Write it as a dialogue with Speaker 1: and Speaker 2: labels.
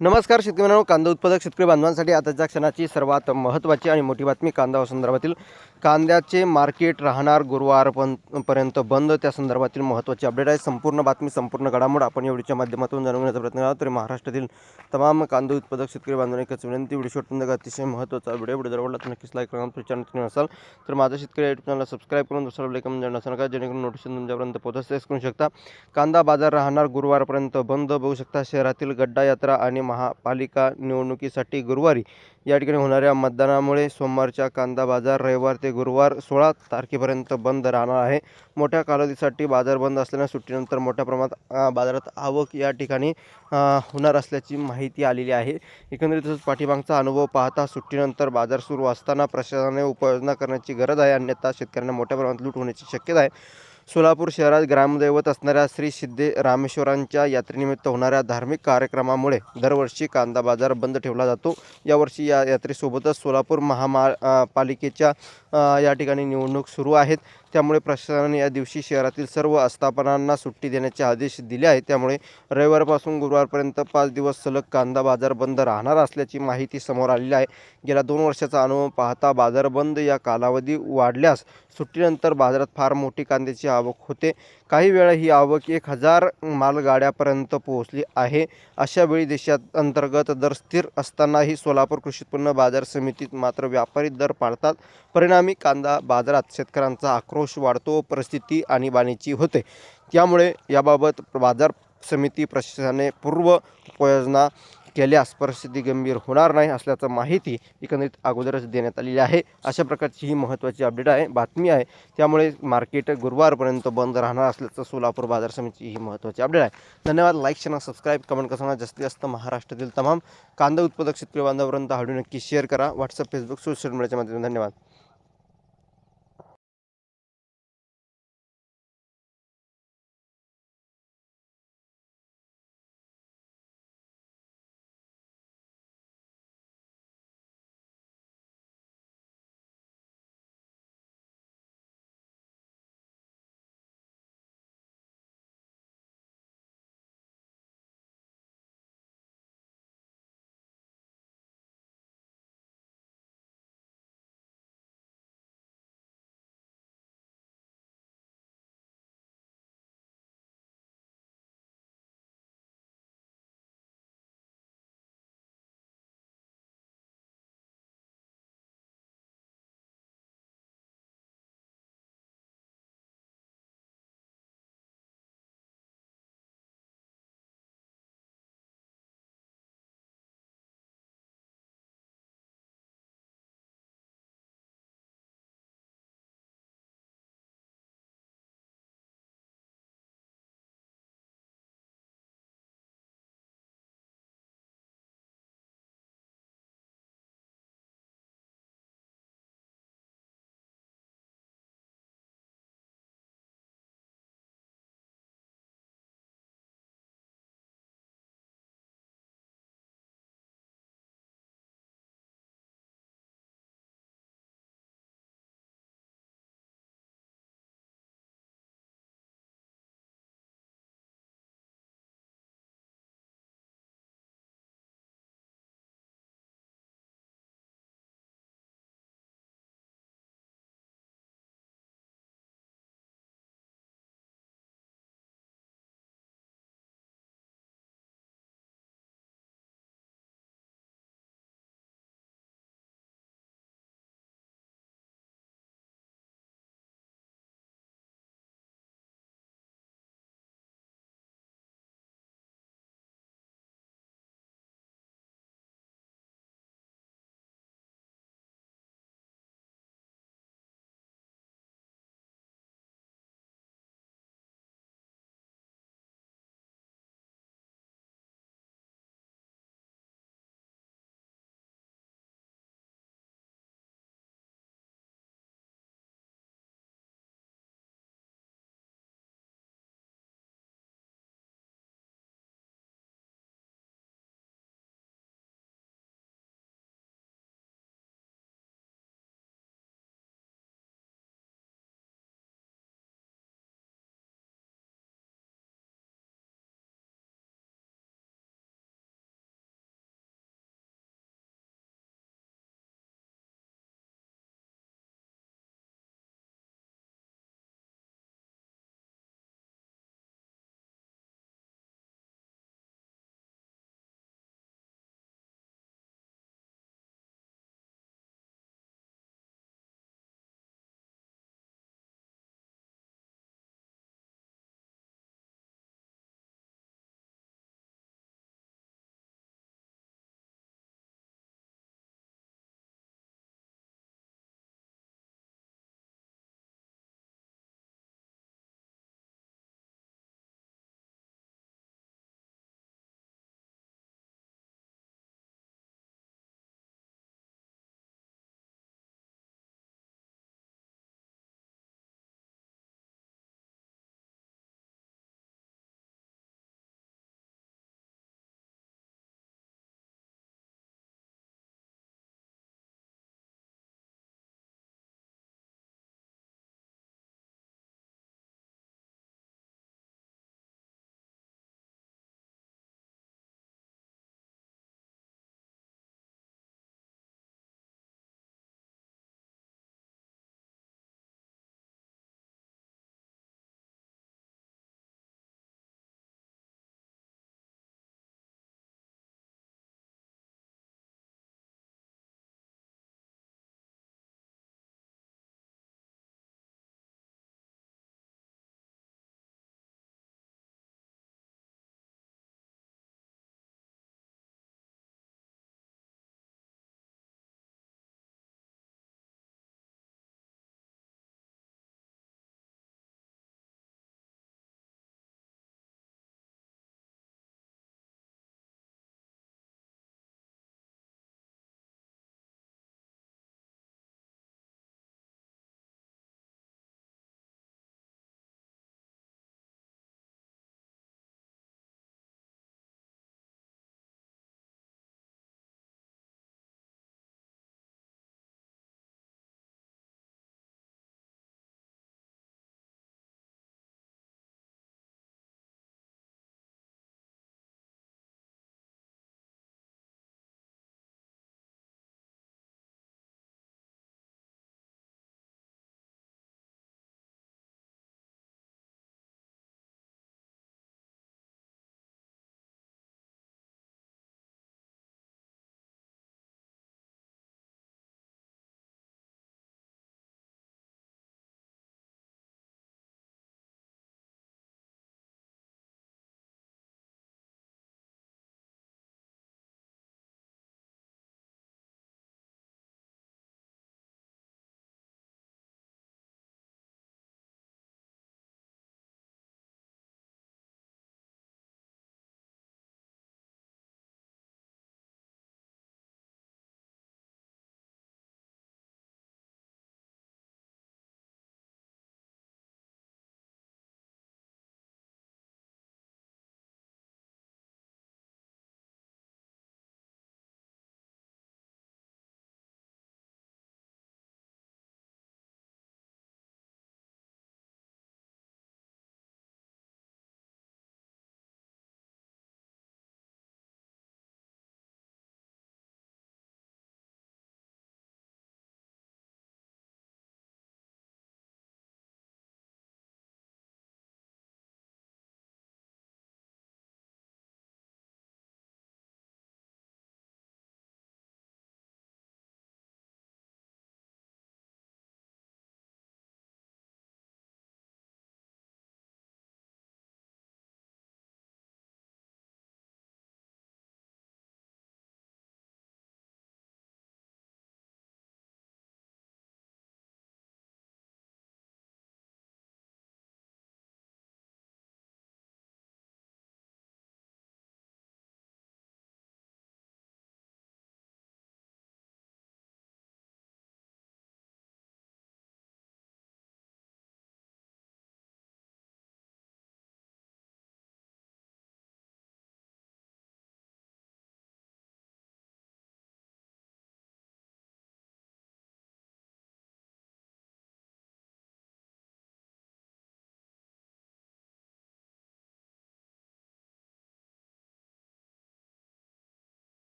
Speaker 1: नमस्कार शेतकरी मित्रांनो, कांदा उत्पादक शेतकरी बांधवांसाठी आताच्या क्षणाची सर्वात महत्त्वाची आणि मोठी बातमी कांदा संदर्भातील कांद्याचे मार्केट राहणार गुरुवारपर्यंत बंद, त्या संदर्भातील महत्त्वाची अपडेट आहे। संपूर्ण बातमी, संपूर्ण घडामोड आपण या व्हिडिओच्या माध्यमातून जाणून घेण्याचा प्रयत्न करा। तर महाराष्ट्रातील तमाम कांदा उत्पादक शेतकरी बांधवांना एकच विनंती, व्हिडिओ शेवटपर्यंत अतिशय महत्त्वाचा व्हिडिओ जर आवडला तर नक्कीच लाईक करा। चॅनल नसाल तर माझा शेतकरी युट्यूब चॅनलला सबस्क्राईब करून दुसरा बेल आयकॉन जरूर नका, जेणेकरून नोटिफिकेशन तुमच्यापर्यंत पोहोचण्यास करू शकता। कांदा बाजार राहणार गुरुवारपर्यंत बंद, बघू शकता शहरातील गड्डा यात्रा आणि महापालिका निवडणुकीसाठी गुरुवारी या ठिकाणी होणाऱ्या मतदानामुळे सोमवारच्या कांदा बाजार रविवार ते गुरुवार 16 तारखेपर्यंत बंद राहणार आहे। मोठ्या कालावधीसाठी बाजार बंद असल्याने सुट्टीनंतर मोठ्या प्रमाणात बाजारात आवक या ठिकाणी होणार असल्याची माहिती आलेली आहे। एकंदरीतच पाठीमागचा अनुभव पाहता सुट्टीनंतर बाजार सुरू असताना प्रशासनाने उपाययोजना करण्याची गरज आहे, अन्यथा शेतकऱ्यांना मोठ्या प्रमाणात लूट होण्याची शक्यता आहे। सोलापूर शहरात ग्रामदैवत असणाऱ्या श्री सिद्धे रामेश्वरांच्या यात्रेनिमित्त होणाऱ्या धार्मिक कार्यक्रमामुळे दरवर्षी कांदा बाजार बंद ठेवला जातो। यावर्षी या यात्रेसोबतच सोलापूर महापालिकेच्या या ठिकाणी निवडणूक सुरू आहेत, त्यामुळे प्रशासनाने या दिवशी शहरातील सर्व आस्थापनांना सुट्टी देण्याचे आदेश दिले आहेत। त्यामुळे रविवारपासून गुरुवारपर्यंत 5 दिवस सलग कांदा बाजार बंद राहणार असल्याची माहिती समोर आलेली आहे। गेल्या 2 वर्षाचा अनुभव पाहता बाजार बंद या कालावधी वाढल्यास सुट्टीनंतर बाजारात फार मोठी कांद्याची आवक होते। काही वेळा ही आवक 1000 मालगाड्यापर्यंत पोहोचली आहे। अशा वेळी देशात अंतर्गत दर स्थिर असतानाही सोलापूर कृषी उत्पन्न बाजार समितीत मात्र व्यापारी दर पाळतात। परिणामी कांदा बाजारात शेतकऱ्यांचा आक्रोश वाढतो, परिस्थिती आणीबाणीची होते। त्यामुळे याबाबत बाजार समिती प्रशासनाने पूर्व उपाययोजना केल्यास परिस्थिती गंभीर होणार नाही असल्याची माहिती एकंदरीत अगोदरच देण्यात आलेली आहे। अशा प्रकारची ही महत्त्वाची अपडेट आहे, बातमी आहे। त्यामुळे मार्केट गुरुवारपर्यंत बंद राहणार असल्याचं सोलापूर बाजार समितीची ही महत्त्वाची अपडेट आहे। धन्यवाद। लाईक, शेअर, सबस्क्राईब, कमेंट करताना जास्तीत जास्त महाराष्ट्रातील तमाम कांदा उत्पादक शेतकरी बांधवांपर्यंत हा व्हिडिओ नक्की शेअर करा। व्हॉट्सअप, फेसबुक, सोशल मीडियाच्या माध्यमातून। धन्यवाद।